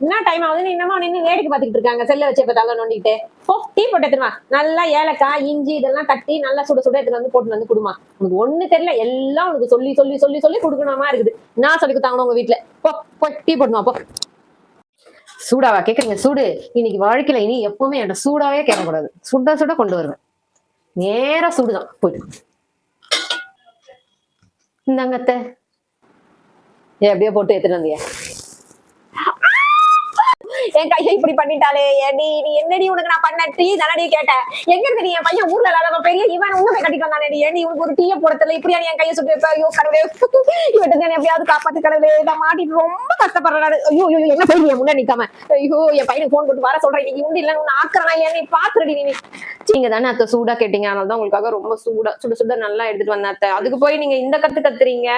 என்ன டைம் ஆகுதுன்னு இன்னமா நின்று வேடிக்கை பார்த்துக்கிட்டு இருக்காங்க செல்ல வச்சு பார்த்தாலும் நோண்டிக்கிட்டு. போ டீ போட்டு எடுத்துருமா. நல்லா ஏலக்காய் இஞ்சி இதெல்லாம் தட்டி நல்லா சுட சுட எடுத்துட்டு வந்து போட்டு வந்து கொடுமா. உனக்கு ஒண்ணு தெரியல, எல்லாம் உனக்கு சொல்லி சொல்லி சொல்லி சொல்லி கொடுக்கணுமா இருக்குது. நான் சொல்லி கொடுத்தாங்கன்னு உங்க வீட்டுல. போ போய் டீ போட்டுமா போ. சூடாவா கேக்குறீங்க? சூடு இன்னைக்கு வாழ்க்கையில இனி எப்பவுமே என்கிட்ட சூடாவே கேட்கக்கூடாது. சுட சுட கொண்டு வருவேன். நேரா சூடுதான் போயிட்டு. இந்தாங்கத்த எப்படியோ போட்டு எடுத்துட்டு வந்தியா? என் கையை இப்படி பண்ணிட்டாலே ஏடி, நீ என்னடி உனக்கு நான் பண்ண டீ தானடி கேட்டேன். எங்க இருந்து நீ என் பையன் ஊர்ல இல்லாத பெரிய இவன் உங்க போய் கட்டிட்டு வந்தானே ஏடி, உனக்கு ஒரு டீயை போடத்துல இப்படியா என் கையை சுட்டு வைப்ப? ஐயோ கடவுளே, இவன் எப்படியாவது காப்பாத்து கடவுளே, இதை மாட்டிட்டு ரொம்ப கஷ்டப்படுறாரு. ஐயோ ஐயோ என்ன போய் நீ முன்ன நிக்காம, ஐயோ என் பையனுக்கு போன் போட்டு வர சொல்றேன். நீ உண்டு இல்ல உன்னை ஆக்குறனா இல்லையா நீ பாத்துறடி. நீங்க தானே அத்தை சூடா கேட்டீங்க, அதனாலதான் உங்களுக்காக ரொம்ப சூடா சுட சுட நல்லா எடுத்துட்டு வந்தேன் அத்தை. அதுக்கு போய் நீங்க இந்த கத்து கத்துறீங்க.